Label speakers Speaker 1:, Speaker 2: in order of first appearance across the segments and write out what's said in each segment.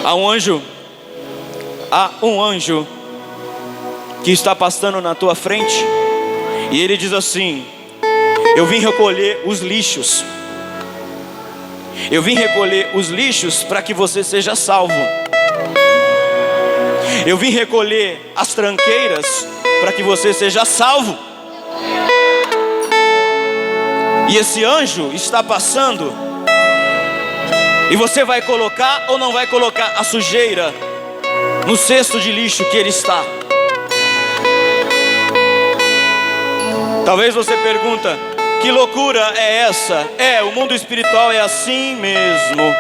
Speaker 1: Há um anjo que está passando na tua frente, e ele diz assim: eu vim recolher os lixos. Eu vim recolher os lixos para que você seja salvo. Eu vim recolher as tranqueiras para que você seja salvo. E esse anjo está passando, e você vai colocar ou não vai colocar a sujeira no cesto de lixo que ele está? Talvez você pergunta: que loucura é essa? O mundo espiritual é assim mesmo.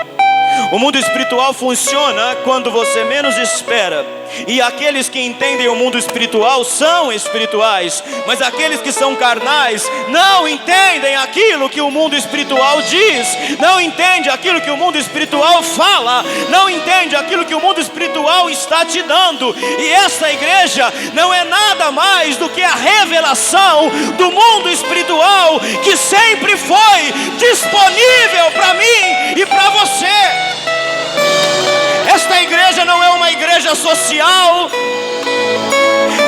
Speaker 1: O mundo espiritual funciona quando você menos espera. E aqueles que entendem o mundo espiritual são espirituais, mas aqueles que são carnais não entendem aquilo que o mundo espiritual diz, não entende aquilo que o mundo espiritual fala, não entende aquilo que o mundo espiritual está te dando. E essa igreja não é nada mais do que a revelação do mundo espiritual que sempre foi disponível para mim e para você. Esta igreja não é uma igreja social.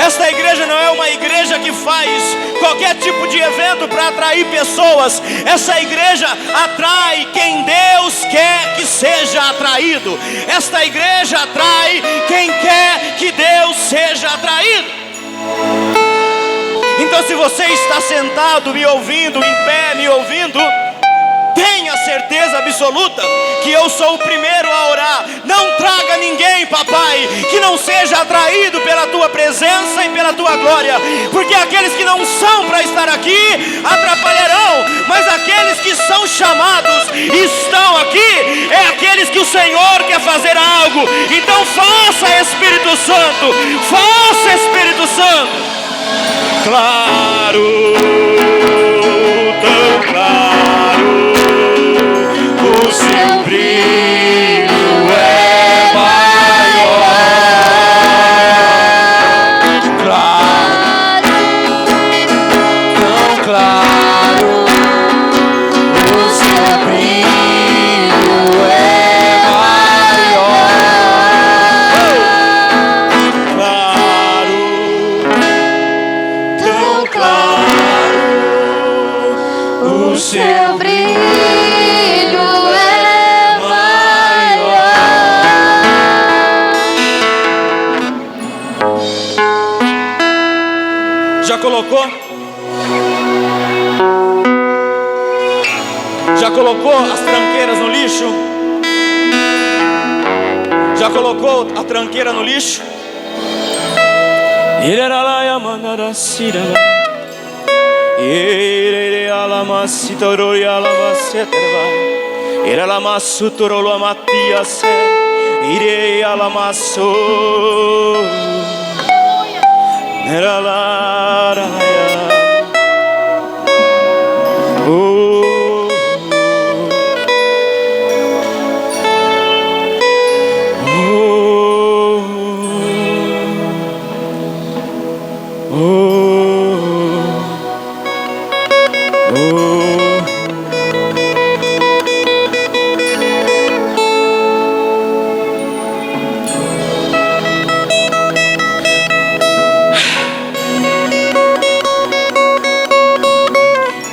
Speaker 1: Esta igreja não é uma igreja que faz qualquer tipo de evento para atrair pessoas. Essa igreja atrai quem Deus quer que seja atraído. Esta igreja atrai quem quer que Deus seja atraído. Então, se você está sentado me ouvindo, em pé me ouvindo, tenha certeza absoluta que eu sou o primeiro a orar. Não traga ninguém, papai, que não seja atraído pela tua presença e pela tua glória, porque aqueles que não são para estar aqui atrapalharão, mas aqueles que são chamados e estão aqui, é aqueles que o Senhor quer fazer algo. Então faça, Espírito Santo, faça, Espírito Santo. Claro, tão claro, o seu brilho é maior. Claro, tão claro, o seu brilho é maior. Claro, tão claro, o seu brilho. Já colocou as tranqueiras no lixo? Já colocou a tranqueira no lixo?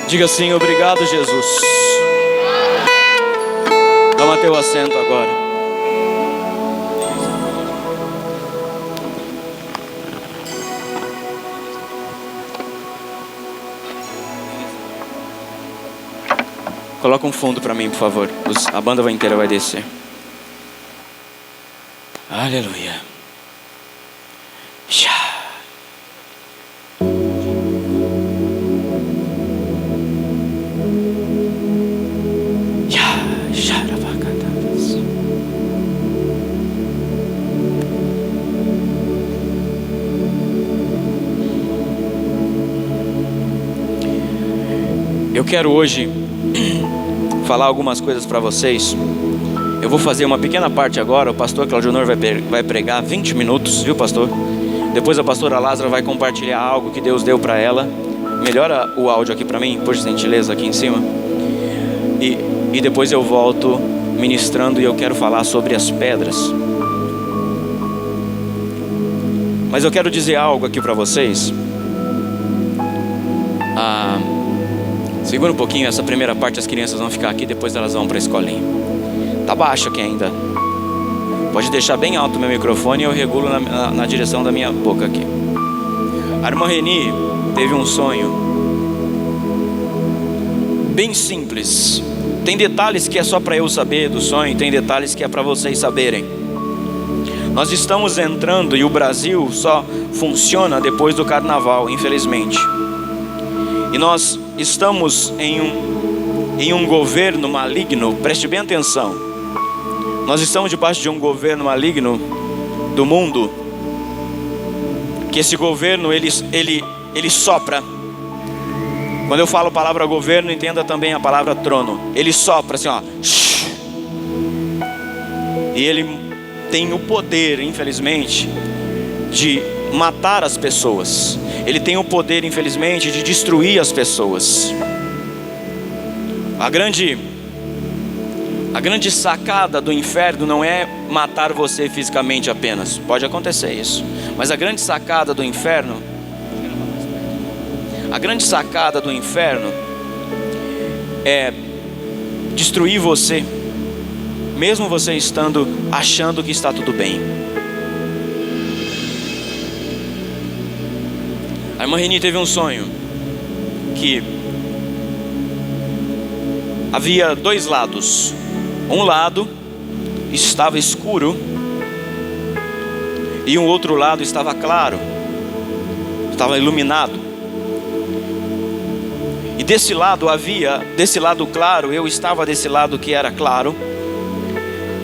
Speaker 1: Diga assim: obrigado, Jesus. Toma teu assento agora. Coloca um fundo para mim, por favor. A banda inteira vai descer. Aleluia. Eu quero hoje falar algumas coisas para vocês. Eu vou fazer uma pequena parte agora. O pastor Claudio Honor vai pregar 20 minutos, viu, pastor? Depois a pastora Lázara vai compartilhar algo que Deus deu para ela. Melhora o áudio aqui para mim, por gentileza, aqui em cima. E depois eu volto ministrando, e eu quero falar sobre as pedras. Mas eu quero dizer algo aqui para vocês. Segura um pouquinho essa primeira parte, as crianças vão ficar aqui, depois elas vão para a escolinha. Tá baixo aqui ainda. Pode deixar bem alto o meu microfone e eu regulo na direção da minha boca aqui. A irmã Reni teve um sonho bem simples. Tem detalhes que é só para eu saber do sonho, tem detalhes que é para vocês saberem. Nós estamos entrando, e o Brasil só funciona depois do carnaval, infelizmente. E nós estamos em um governo maligno, preste bem atenção. Nós estamos debaixo de um governo maligno do mundo, que esse governo ele sopra. Quando eu falo a palavra governo, entenda também a palavra trono. Ele sopra assim, ó. E ele tem o poder, infelizmente, de matar as pessoas. Ele tem o poder, infelizmente, de destruir as pessoas. A grande sacada do inferno não é matar você fisicamente apenas. Pode acontecer isso. Mas a grande sacada do inferno, é destruir você, mesmo você estando achando que está tudo bem. A irmã Reni teve um sonho que havia dois lados. Um lado estava escuro e um outro lado estava claro, estava iluminado. E desse lado claro, eu estava desse lado que era claro.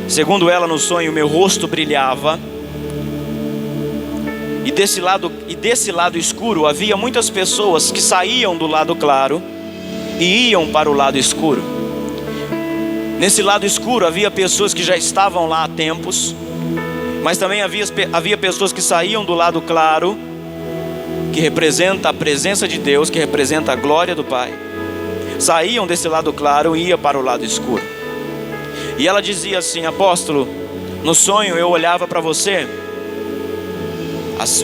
Speaker 1: Segundo ela no sonho, meu rosto brilhava. E desse lado escuro havia muitas pessoas que saíam do lado claro e iam para o lado escuro. Nesse lado escuro havia pessoas que já estavam lá há tempos, mas também havia pessoas que saíam do lado claro, que representa a presença de Deus, que representa a glória do Pai. Saíam desse lado claro e iam para o lado escuro. E ela dizia assim: apóstolo, no sonho eu olhava para você,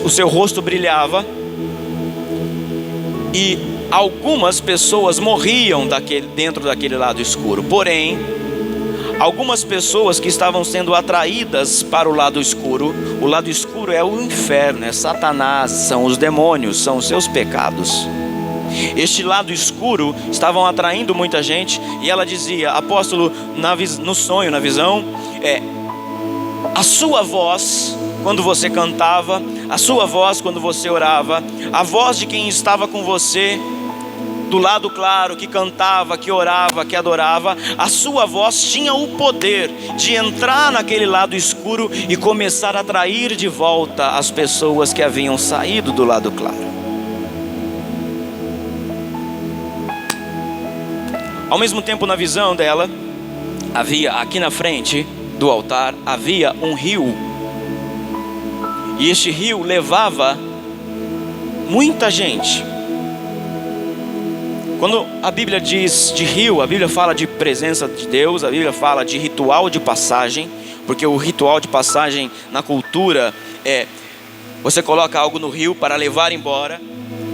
Speaker 1: o seu rosto brilhava, e algumas pessoas morriam dentro daquele lado escuro. Porém, algumas pessoas que estavam sendo atraídas para o lado escuro é o inferno, é Satanás, são os demônios, são os seus pecados. Este lado escuro estavam atraindo muita gente. E ela dizia: apóstolo, no sonho, na visão, a sua voz quando você cantava, a sua voz quando você orava, a voz de quem estava com você do lado claro, que cantava, que orava, que adorava, a sua voz tinha o poder de entrar naquele lado escuro e começar a atrair de volta as pessoas que haviam saído do lado claro. Ao mesmo tempo, na visão dela, havia aqui na frente do altar, havia um rio. E este rio levava muita gente. Quando a Bíblia diz de rio, a Bíblia fala de presença de Deus, a Bíblia fala de ritual de passagem, porque o ritual de passagem na cultura é: você coloca algo no rio para levar embora.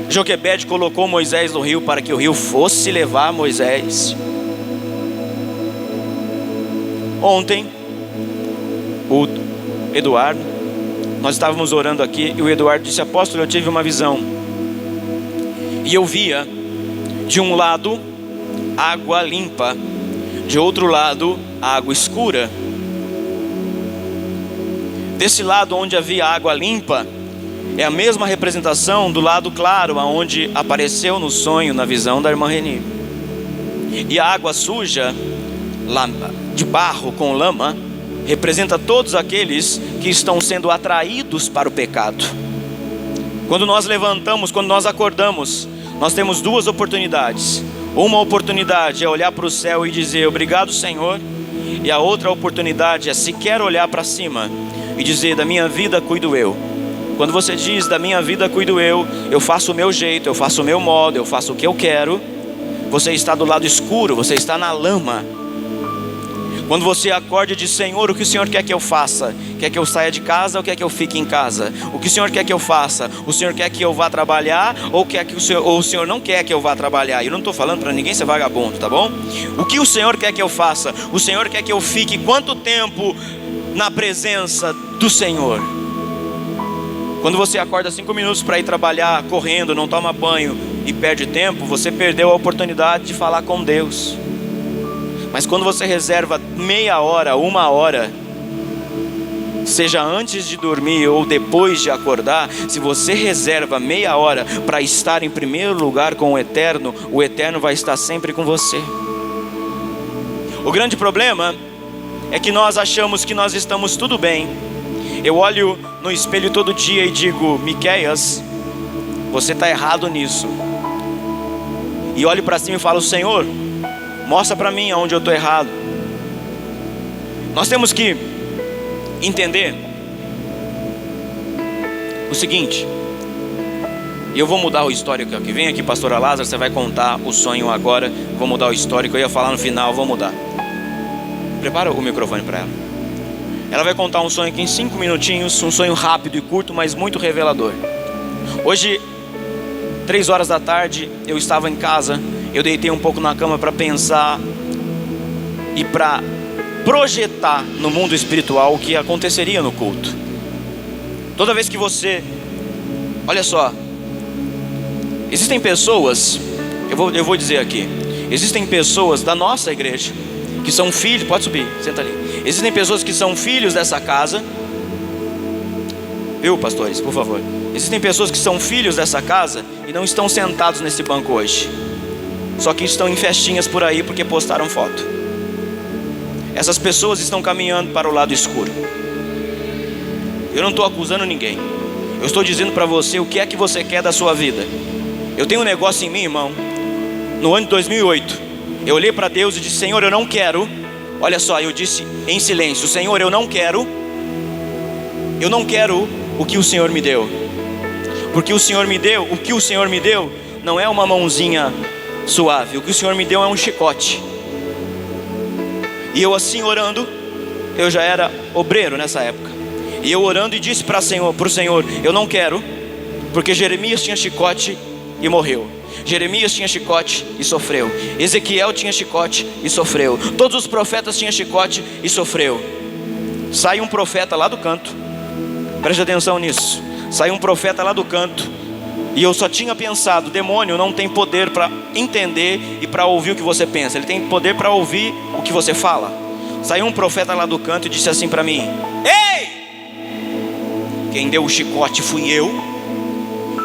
Speaker 1: Joquebede colocou Moisés no rio para que o rio fosse levar Moisés. Ontem, o Eduardo, nós estávamos orando aqui e o Eduardo disse: apóstolo, eu tive uma visão. E eu via, de um lado, água limpa, de outro lado, água escura. Desse lado onde havia água limpa, é a mesma representação do lado claro, aonde apareceu no sonho, na visão da irmã Reni. E a água suja, de barro com lama, representa todos aqueles que estão sendo atraídos para o pecado. Quando nós levantamos, quando nós acordamos, nós temos duas oportunidades. Uma oportunidade é olhar para o céu e dizer: obrigado, Senhor. E a outra oportunidade é sequer olhar para cima e dizer: da minha vida cuido eu. Quando você diz: da minha vida cuido eu faço o meu jeito, eu faço o meu modo, eu faço o que eu quero, você está do lado escuro, você está na lama. Quando você acorda e diz: Senhor, o que o Senhor quer que eu faça? Quer que eu saia de casa ou quer que eu fique em casa? O que o Senhor quer que eu faça? O Senhor quer que eu vá trabalhar ou o Senhor não quer que eu vá trabalhar? Eu não estou falando para ninguém ser vagabundo, tá bom? O que o Senhor quer que eu faça? O Senhor quer que eu fique quanto tempo na presença do Senhor? Quando você acorda 5 minutos para ir trabalhar correndo, não toma banho e perde tempo, você perdeu a oportunidade de falar com Deus. Mas quando você reserva meia hora, 1 hora, seja antes de dormir ou depois de acordar, se você reserva meia hora para estar em primeiro lugar com o Eterno vai estar sempre com você. O grande problema é que nós achamos que nós estamos tudo bem. Eu olho no espelho todo dia e digo: Miqueias, você está errado nisso. E olho para cima e falo: Senhor, mostra para mim aonde eu estou errado. Nós temos que entender o seguinte. Eu vou mudar o histórico aqui. Vem aqui, pastora Lázaro, você vai contar o sonho agora. Vou mudar o histórico. Eu ia falar no final, vou mudar. Prepara o microfone para ela. Ela vai contar um sonho aqui em 5 minutinhos. Um sonho rápido e curto, mas muito revelador. Hoje, 3 horas da tarde, eu estava em casa. Eu deitei um pouco na cama para pensar e para projetar no mundo espiritual o que aconteceria no culto. Toda vez que você... Olha só, existem pessoas, eu vou dizer aqui, existem pessoas da nossa igreja que são filhos, pode subir, senta ali. Existem pessoas que são filhos dessa casa, viu, pastores, por favor. Existem pessoas que são filhos dessa casa e não estão sentados nesse banco hoje, só que estão em festinhas por aí porque postaram foto. Essas pessoas estão caminhando para o lado escuro. Eu não estou acusando ninguém. Eu estou dizendo para você o que é que você quer da sua vida. Eu tenho um negócio em mim, irmão. No ano de 2008, eu olhei para Deus e disse: Senhor, eu não quero. Olha só, eu disse em silêncio: Senhor, eu não quero o que o Senhor me deu. Porque o que o Senhor me deu não é uma mãozinha suave. O que o Senhor me deu é um chicote. E eu assim orando, eu já era obreiro nessa época. E eu orando e disse para o Senhor: eu não quero, porque Jeremias tinha chicote e morreu. Jeremias tinha chicote e sofreu. Ezequiel tinha chicote e sofreu. Todos os profetas tinham chicote e sofreu. Sai um profeta lá do canto, preste atenção nisso. Sai um profeta lá do canto, e eu só tinha pensado: demônio não tem poder para entender e para ouvir o que você pensa. Ele tem poder para ouvir o que você fala. Saiu um profeta lá do canto e disse assim para mim: ei, quem deu o chicote fui eu,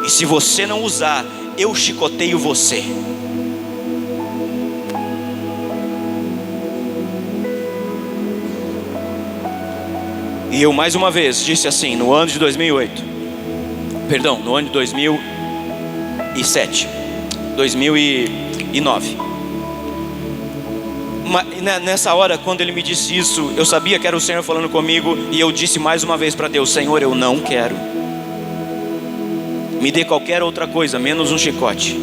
Speaker 1: e se você não usar, eu chicoteio você. E eu mais uma vez disse assim, no ano de 2008, perdão, no ano de 2007, 2009. Nessa hora, quando ele me disse isso, eu sabia que era o Senhor falando comigo, e eu disse mais uma vez para Deus: Senhor, eu não quero. Me dê qualquer outra coisa, menos um chicote.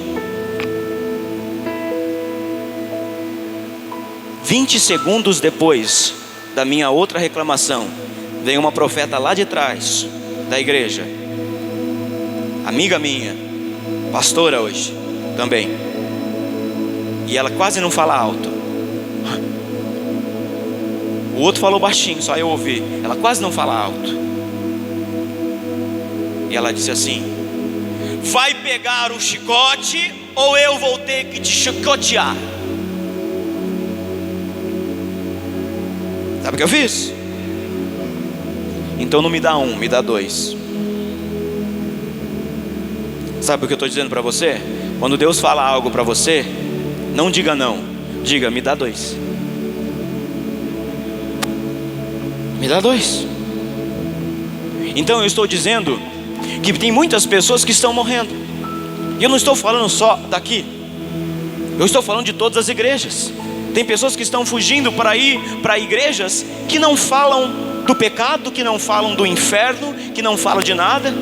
Speaker 1: 20 segundos depois da minha outra reclamação, veio uma profeta lá de trás da igreja, amiga minha, pastora hoje também, e ela quase não fala alto. O outro falou baixinho, só eu ouvi. Ela quase não fala alto. E ela disse assim: vai pegar o chicote ou eu vou ter que te chicotear? Sabe o que eu fiz? Então não me dá um, me dá 2. Sabe o que eu estou dizendo para você? Quando Deus fala algo para você, não diga não, diga: me dá 2. Me dá 2. Então eu estou dizendo que tem muitas pessoas que estão morrendo. E eu não estou falando só daqui, eu estou falando de todas as igrejas. Tem pessoas que estão fugindo para ir para igrejas que não falam do pecado, que não falam do inferno, que não falam de nada,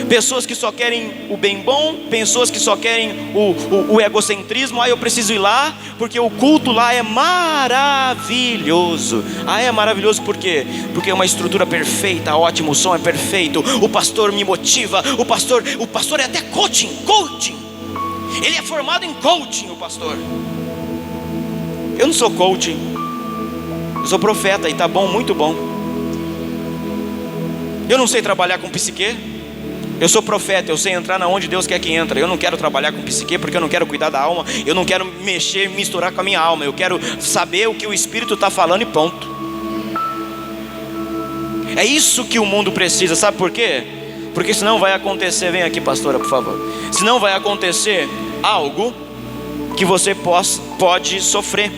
Speaker 1: Pessoas que só querem o bem bom, pessoas que só querem o egocentrismo. Eu preciso ir lá porque o culto lá é maravilhoso. É maravilhoso por quê? Porque é uma estrutura perfeita, ótimo, o som é perfeito, o pastor me motiva, o pastor é até coaching. Ele é formado em coaching, o pastor. Eu não sou coaching, eu sou profeta e tá bom, muito bom. Eu não sei trabalhar com psique. Eu sou profeta, eu sei entrar na onde Deus quer que entre. Eu não quero trabalhar com psique porque eu não quero cuidar da alma. Eu não quero misturar com a minha alma. Eu quero saber o que o Espírito está falando e ponto. É isso que o mundo precisa, sabe por quê? Porque senão vai acontecer, vem aqui pastora por favor. Senão vai acontecer algo que você pode sofrer.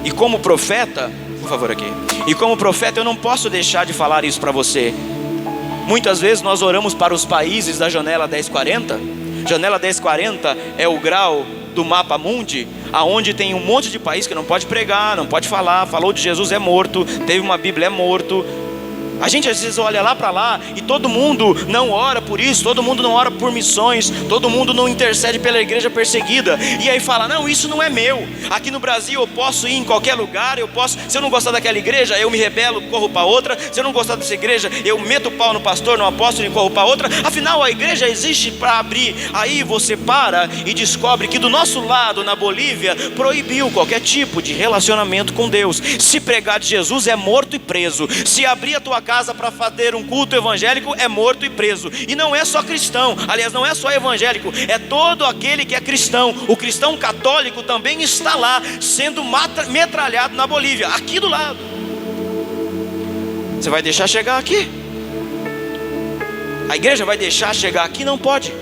Speaker 1: E como profeta, por favor aqui. E como profeta eu não posso deixar de falar isso para você. Muitas vezes nós oramos para os países da janela 1040. Janela 1040 é o grau do mapa mundi, aonde tem um monte de país que não pode pregar, não pode falar. Falou de Jesus, é morto. Teve uma Bíblia, é morto. A gente às vezes olha lá para lá e todo mundo não ora por isso, todo mundo não ora por missões, todo mundo não intercede pela igreja perseguida. E aí fala, não, isso não é meu. Aqui no Brasil eu posso ir em qualquer lugar, se eu não gostar daquela igreja, eu me rebelo, corro para outra. Se eu não gostar dessa igreja, eu meto o pau no pastor, no apóstolo e corro para outra. Afinal a igreja existe para abrir. Aí você para e descobre que do nosso lado, na Bolívia, proibiu qualquer tipo de relacionamento com Deus. Se pregar de Jesus é morto e preso. Se abrir a tua casa para fazer um culto evangélico é morto e preso. E não é só cristão, aliás não é só evangélico, é todo aquele que é cristão. O cristão católico também está lá sendo metralhado na Bolívia, aqui do lado. Você vai deixar chegar aqui? A igreja vai deixar chegar aqui? Não pode.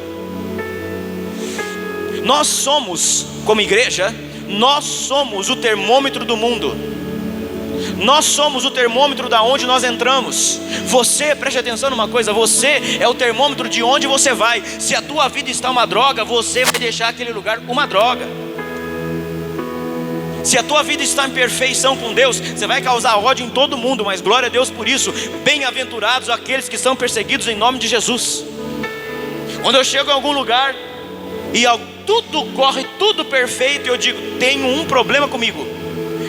Speaker 1: Nós somos, como igreja, nós somos o termômetro do mundo. Nós somos o termômetro da onde nós entramos. Você, preste atenção numa coisa, você é o termômetro de onde você vai. Se a tua vida está uma droga, você vai deixar aquele lugar uma droga. Se a tua vida está em perfeição com Deus, você vai causar ódio em todo mundo, mas glória a Deus por isso. Bem-aventurados aqueles que são perseguidos em nome de Jesus. Quando eu chego em algum lugar e tudo corre, tudo perfeito, eu digo, tenho um problema comigo.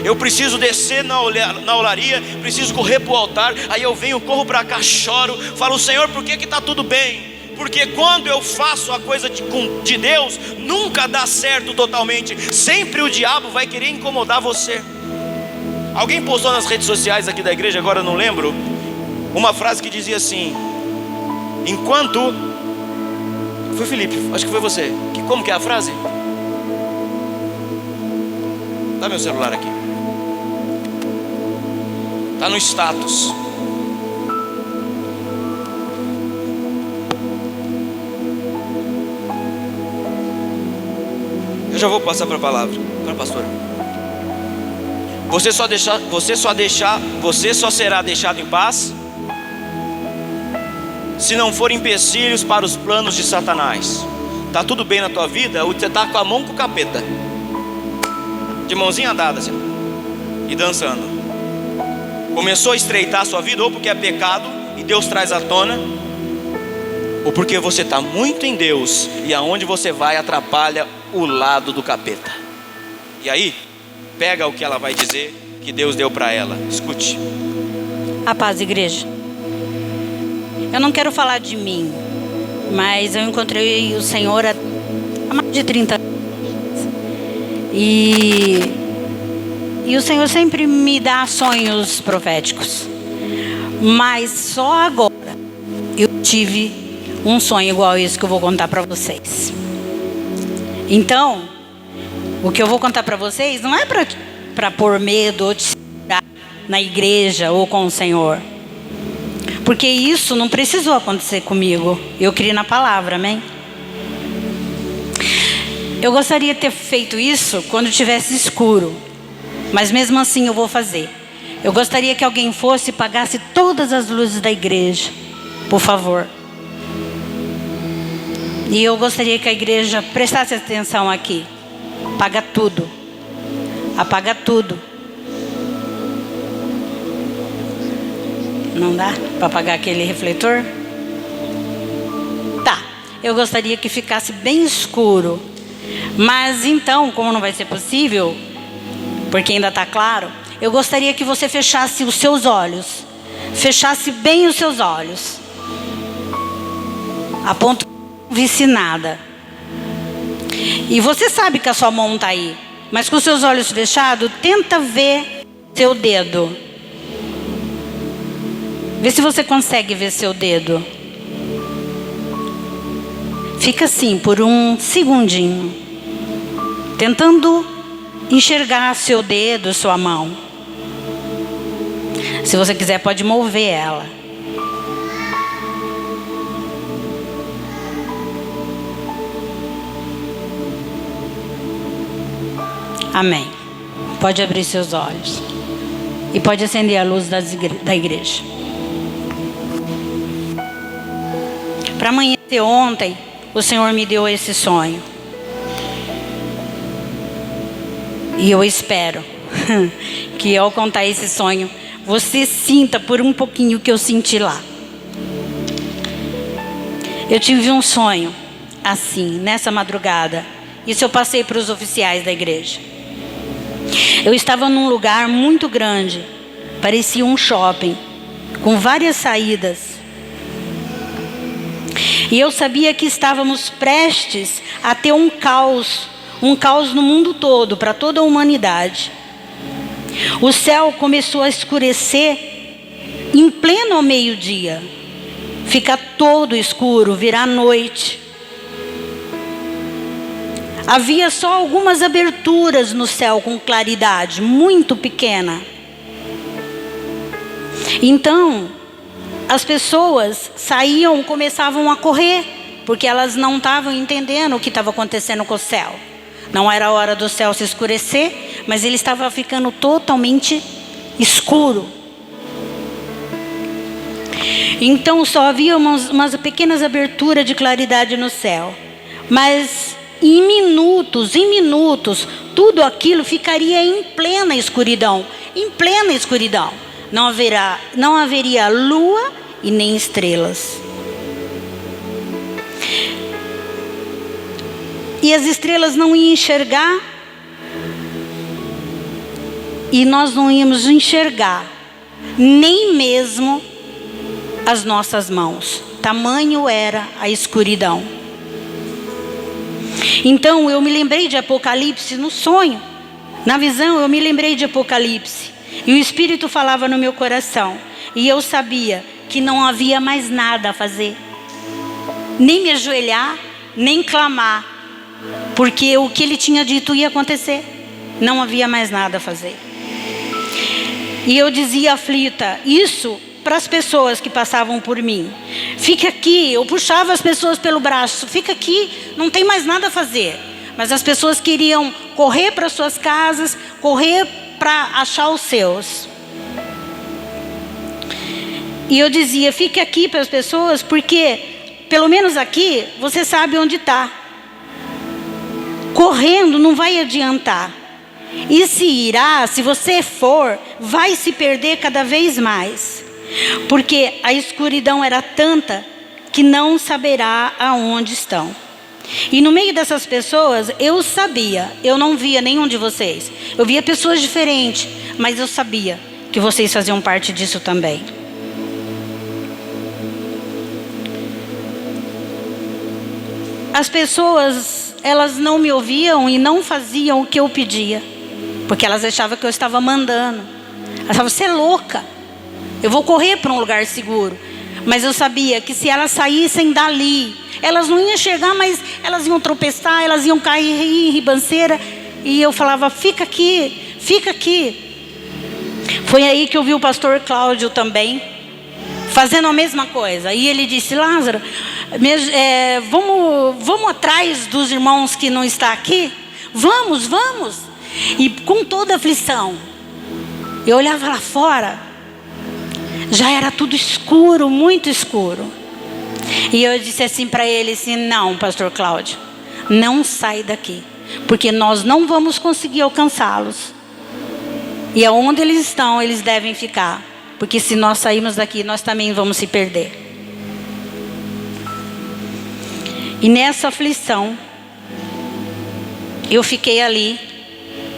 Speaker 1: Eu preciso descer na olaria, preciso correr para o altar. Aí eu venho, corro para cá, choro, falo, Senhor, por que está tudo bem? Porque quando eu faço a coisa de Deus, nunca dá certo totalmente. Sempre o diabo vai querer incomodar você. Alguém postou nas redes sociais aqui da igreja, agora eu não lembro, uma frase que dizia assim: enquanto... Foi Felipe, acho que foi você. Como que é a frase? Dá meu celular aqui. Está no status. Eu já vou passar para a palavra, para a pastora. Você só será deixado em paz se não for empecilhos para os planos de Satanás. Tá tudo bem na tua vida, você tá com a mão com o capeta, de mãozinha dada assim, e dançando. Começou a estreitar a sua vida, ou porque é pecado e Deus traz à tona, ou porque você está muito em Deus e aonde você vai atrapalha o lado do capeta. E aí, pega o que ela vai dizer que Deus deu para ela. Escute.
Speaker 2: A paz, igreja. Eu não quero falar de mim, mas eu encontrei o Senhor há mais de 30 anos. E o Senhor sempre me dá sonhos proféticos. Mas só agora eu tive um sonho igual esse que eu vou contar para vocês. Então, o que eu vou contar para vocês não é para pôr medo ou te segurar na igreja ou com o Senhor. Porque isso não precisou acontecer comigo. Eu criei na palavra, amém? Eu gostaria de ter feito isso quando tivesse escuro. Mas mesmo assim eu vou fazer. Eu gostaria que alguém fosse e pagasse todas as luzes da igreja. Por favor. E eu gostaria que a igreja prestasse atenção aqui. Paga tudo. Apaga tudo. Não dá para apagar aquele refletor? eu gostaria que ficasse bem escuro. Mas então, como não vai ser possível, porque ainda está claro, eu gostaria que você fechasse os seus olhos. Fechasse bem os seus olhos. A ponto de não visse nada. E você sabe que a sua mão está aí. Mas com os seus olhos fechados, tenta ver seu dedo. Vê se você consegue ver seu dedo. Fica assim por um segundinho, tentando enxergar seu dedo, sua mão. Se você quiser, pode mover ela. Amém. Pode abrir seus olhos. E pode acender a luz da igreja. Para amanhecer ontem, o Senhor me deu esse sonho. E eu espero que ao contar esse sonho, você sinta por um pouquinho o que eu senti lá. Eu tive um sonho assim, nessa madrugada. Isso eu passei para os oficiais da igreja. Eu estava num lugar muito grande, parecia um shopping, com várias saídas. E eu sabia que estávamos prestes a ter um caos no mundo todo, para toda a humanidade. O céu começou a escurecer em pleno meio-dia. Fica todo escuro, virar noite. Havia só algumas aberturas no céu com claridade, muito pequena. Então, as pessoas saíam, começavam a correr, porque elas não estavam entendendo o que estava acontecendo com o céu. Não era a hora do céu se escurecer, mas ele estava ficando totalmente escuro. Então só havia umas pequenas aberturas de claridade no céu. Mas em minutos, tudo aquilo ficaria em plena escuridão. Em plena escuridão. Não haveria lua e nem estrelas. E as estrelas não iam enxergar. E nós não íamos enxergar nem mesmo as nossas mãos. Tamanho era a escuridão. Então eu me lembrei de Apocalipse no sonho. Na visão eu me lembrei de Apocalipse. E o Espírito falava no meu coração. E eu sabia que não havia mais nada a fazer. Nem me ajoelhar, nem clamar. Porque o que ele tinha dito ia acontecer. Não havia mais nada a fazer. E eu dizia aflita, isso para as pessoas que passavam por mim. Fica aqui, eu puxava as pessoas pelo braço. Fica aqui, não tem mais nada a fazer. Mas as pessoas queriam correr para suas casas, correr para achar os seus. E eu dizia, fique aqui para as pessoas, porque pelo menos aqui você sabe onde está. Correndo não vai adiantar. E se você for, vai se perder cada vez mais. Porque a escuridão era tanta que não saberá aonde estão. E no meio dessas pessoas, eu sabia, eu não via nenhum de vocês. Eu via pessoas diferentes, mas eu sabia que vocês faziam parte disso também. As pessoas, elas não me ouviam e não faziam o que eu pedia. Porque elas achavam que eu estava mandando. Elas achavam, você é louca. Eu vou correr para um lugar seguro. Mas eu sabia que se elas saíssem dali, elas não iam chegar, mas elas iam tropeçar, elas iam cair em ribanceira. E eu falava, fica aqui, fica aqui. Foi aí que eu vi o pastor Cláudio também, fazendo a mesma coisa. E ele disse, Lázaro, vamos atrás dos irmãos que não estão aqui? Vamos. E com toda aflição, eu olhava lá fora, já era tudo escuro, muito escuro. E eu disse assim para ele, assim, não, pastor Cláudio, não sai daqui, porque nós não vamos conseguir alcançá-los. E aonde eles estão, eles devem ficar, porque se nós sairmos daqui, nós também vamos se perder. E nessa aflição, eu fiquei ali,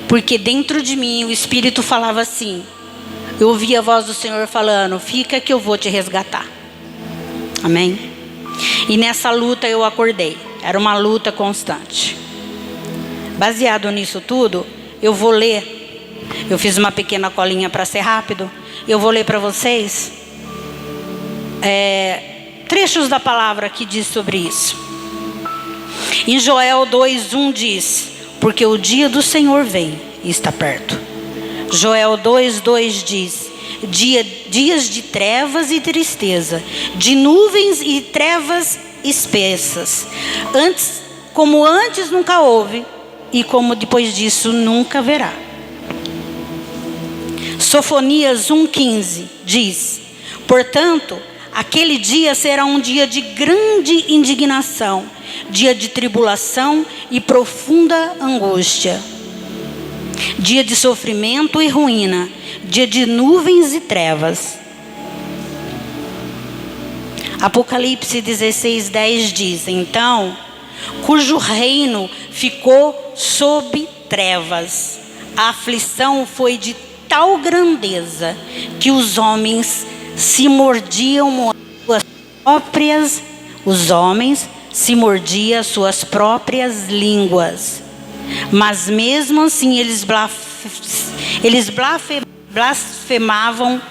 Speaker 2: porque dentro de mim o Espírito falava assim. Eu ouvi a voz do Senhor falando: fica que eu vou te resgatar. Amém? E nessa luta eu acordei. Era uma luta constante. Baseado nisso tudo, eu vou ler. Eu fiz uma pequena colinha para ser rápido. Eu vou ler para vocês trechos da palavra que diz sobre isso. Em Joel 2:1 diz: porque o dia do Senhor vem e está perto. Joel 2:2 diz: dias de trevas e tristeza, de nuvens e trevas espessas, como antes nunca houve, e como depois disso nunca haverá. Sofonias 1:15 diz: portanto, aquele dia será um dia de grande indignação, dia de tribulação e profunda angústia, dia de sofrimento e ruína, dia de nuvens e trevas. Apocalipse 16:10 diz: então, cujo reino ficou sob trevas, a aflição foi de tal grandeza que os homens se mordiam suas próprias línguas. Mas mesmo assim eles blasfemavam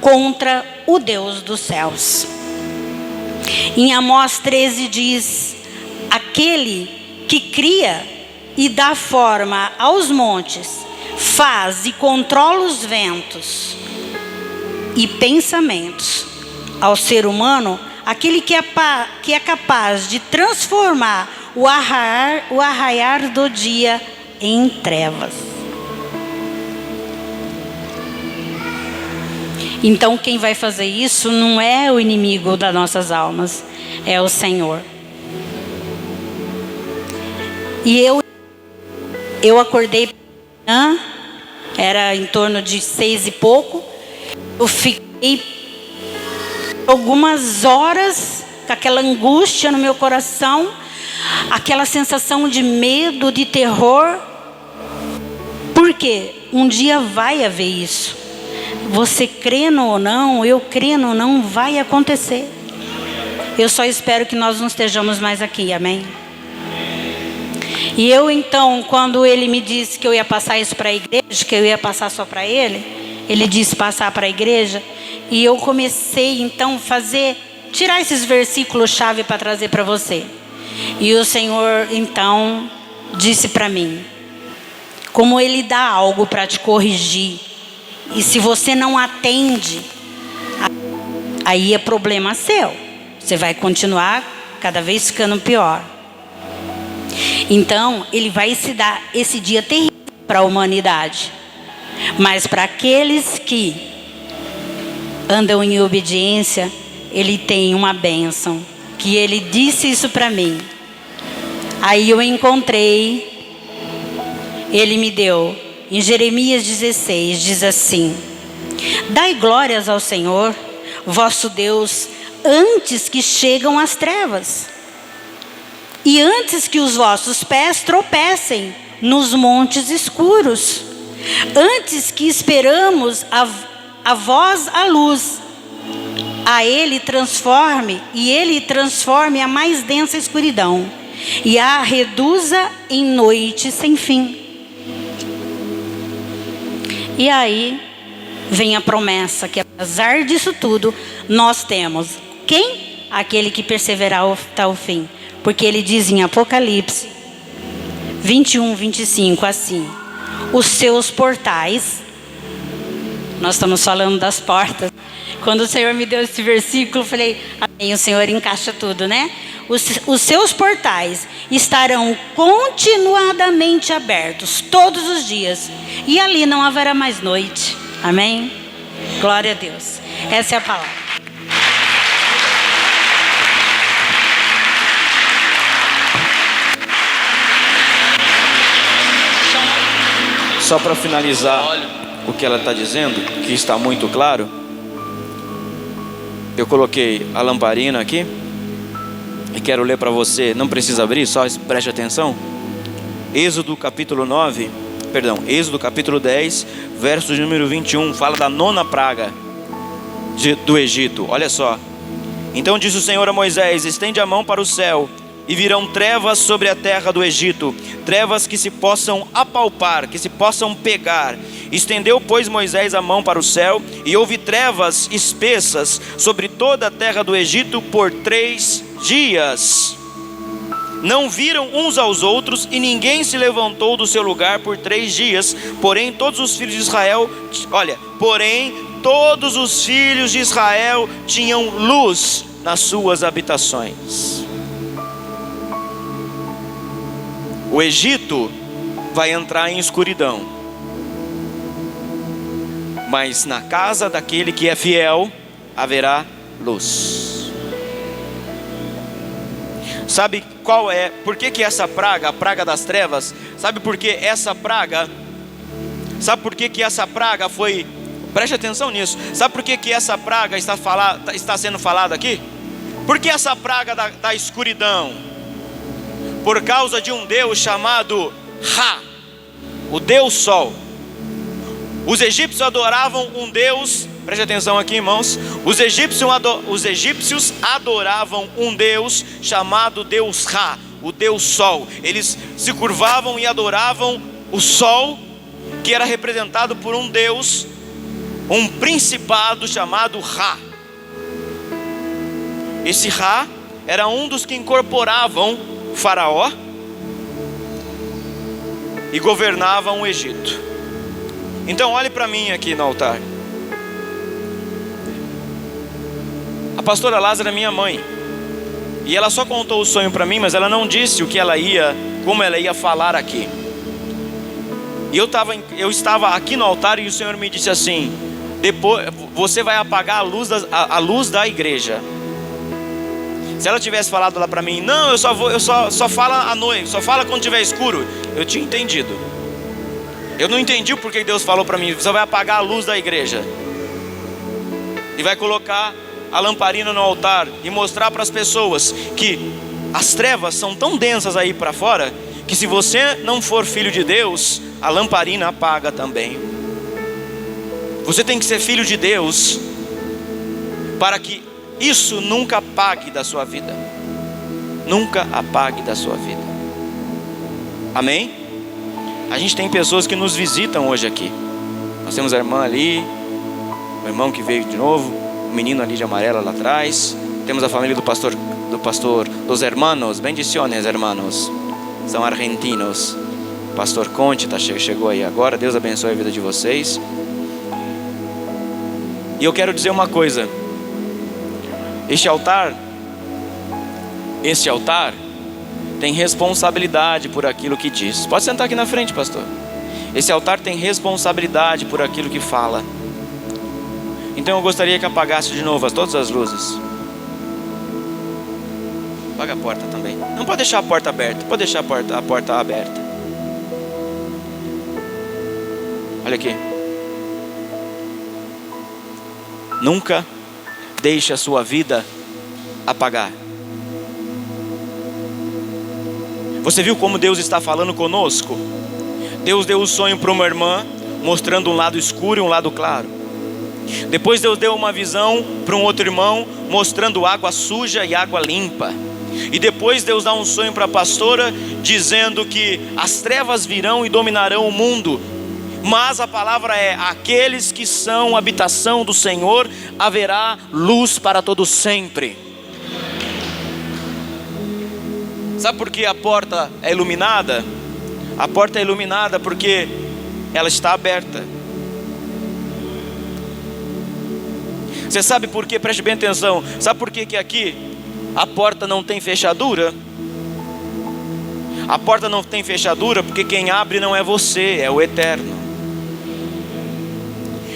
Speaker 2: contra o Deus dos céus. Em Amós 13 diz: aquele que cria e dá forma aos montes, faz e controla os ventos e pensamentos ao ser humano, aquele que é capaz de transformar o arraiar do dia em trevas. Então quem vai fazer isso não é o inimigo das nossas almas, é o Senhor. E eu acordei, era em torno de 6 e pouco. Eu fiquei algumas horas com aquela angústia no meu coração, aquela sensação de medo, de terror. Porque um dia vai haver isso. Você crendo ou não, eu crendo ou não, vai acontecer. Eu só espero que nós não estejamos mais aqui, amém? E eu então, quando ele me disse que eu ia passar isso para a igreja, que eu ia passar só para ele, ele disse passar para a igreja, e eu comecei então tirar esses versículos chave para trazer para você. E o Senhor então disse para mim: como ele dá algo para te corrigir, e se você não atende, aí é problema seu. Você vai continuar cada vez ficando pior. Então, ele vai se dar esse dia terrível para a humanidade. Mas para aqueles que andam em obediência, ele tem uma bênção. Que ele disse isso para mim. Aí eu encontrei, ele me deu. Em Jeremias 16 diz assim: dai glórias ao Senhor, vosso Deus, antes que chegam as trevas, e antes que os vossos pés tropecem nos montes escuros, antes que esperamos a vós a luz, ele transforme a mais densa escuridão, e a reduza em noite sem fim. E aí vem a promessa que, apesar disso tudo, nós temos quem? Aquele que perseverar até o fim. Porque ele diz em Apocalipse 21:25 assim: os seus portais, nós estamos falando das portas. Quando o Senhor me deu esse versículo, eu falei, amém, o Senhor encaixa tudo, né? Os seus portais estarão continuadamente abertos todos os dias, e ali não haverá mais noite. Amém? Glória a Deus. Essa é a palavra.
Speaker 1: Só para finalizar o que ela está dizendo, que está muito claro, eu coloquei a lamparina aqui E quero ler para você, não precisa abrir, só preste atenção. Êxodo capítulo 10, verso de número 21, fala da 9ª praga do Egito. Olha só. Então disse o Senhor a Moisés: estende a mão para o céu, e virão trevas sobre a terra do Egito, trevas que se possam apalpar, que se possam pegar. Estendeu, pois, Moisés a mão para o céu, e houve trevas espessas sobre toda a terra do Egito por 3 dias. Não viram uns aos outros, e ninguém se levantou do seu lugar por 3 dias. Porém todos os filhos de Israel tinham luz nas suas habitações. O Egito vai entrar em escuridão, mas na casa daquele que é fiel haverá luz. Sabe qual é? Por que essa praga, a praga das trevas? Sabe por que essa praga? Sabe por que essa praga foi? Preste atenção nisso. Sabe por que essa praga está sendo falada aqui? Por que essa praga da escuridão? Por causa de um Deus chamado Ra, o Deus Sol. Os egípcios adoravam um Deus, preste atenção aqui, irmãos. Os egípcios adoravam um Deus chamado Deus Ra, o Deus Sol. Eles se curvavam e adoravam o Sol, que era representado por um Deus, um principado chamado Ra. Esse Ra era um dos que incorporavam Faraó e governavam o Egito. Então olhe para mim aqui no altar. A pastora Lázara é minha mãe, e ela só contou o sonho para mim, mas ela não disse como ela ia falar aqui. E eu estava aqui no altar, e o Senhor me disse assim: depois você vai apagar a luz da igreja. Se ela tivesse falado lá para mim: não, eu só falo à noite, só fala quando tiver escuro, eu tinha entendido. Eu não entendi porque Deus falou para mim: você vai apagar a luz da igreja e vai colocar a lamparina no altar e mostrar para as pessoas que as trevas são tão densas aí para fora, que se você não for filho de Deus, a lamparina apaga também. Você tem que ser filho de Deus para que isso nunca apague da sua vida. Nunca apague da sua vida. Amém? A gente tem pessoas que nos visitam hoje aqui. Nós temos a irmã ali, o irmão que veio de novo, o menino ali de amarela lá atrás. Temos a família do pastor, dos hermanos, bendiciones hermanos, são argentinos. O pastor Conte chegou aí agora. Deus abençoe a vida de vocês. E eu quero dizer uma coisa: Este altar tem responsabilidade por aquilo que diz. Pode sentar aqui na frente, pastor. Esse altar tem responsabilidade por aquilo que fala. Então eu gostaria que apagasse de novo todas as luzes. Apaga a porta também. Não pode deixar a porta aberta. Pode deixar a porta aberta. Olha aqui. Nunca deixe a sua vida apagar. Você viu como Deus está falando conosco? Deus deu o sonho para uma irmã, mostrando um lado escuro e um lado claro. Depois Deus deu uma visão para um outro irmão, mostrando água suja e água limpa. E depois Deus dá um sonho para a pastora, dizendo que as trevas virão e dominarão o mundo. Mas a palavra é: aqueles que são habitação do Senhor, haverá luz para todo sempre. Sabe por que a porta é iluminada? A porta é iluminada porque ela está aberta. Você sabe por quê? Preste bem atenção. Sabe por que aqui a porta não tem fechadura? A porta não tem fechadura porque quem abre não é você, é o Eterno.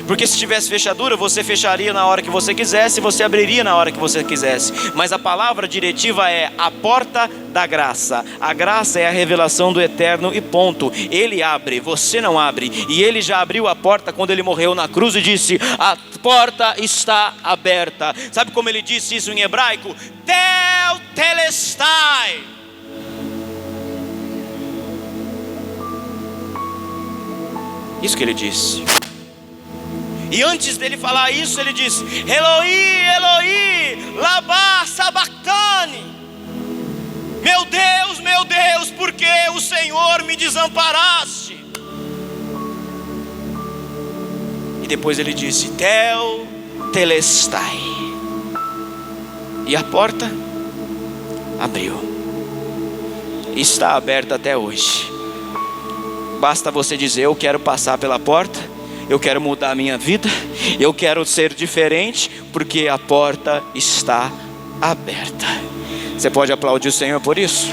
Speaker 1: Porque se tivesse fechadura, você fecharia na hora que você quisesse, você abriria na hora que você quisesse. Mas a palavra diretiva é a porta da graça. A graça é a revelação do Eterno e ponto. Ele abre, você não abre. E Ele já abriu a porta quando Ele morreu na cruz e disse: a porta está aberta. Sabe como Ele disse isso em hebraico? tel telestai. Isso que ele disse. E antes dele falar isso, ele disse: Eloi, Eloi, lama sabachthani. Meu Deus, por que o Senhor me desamparaste? E depois ele disse: tel telestai. E a porta abriu. Está aberta até hoje. Basta você dizer: eu quero passar pela porta, eu quero mudar a minha vida, eu quero ser diferente, porque a porta está aberta. Você pode aplaudir o Senhor por isso?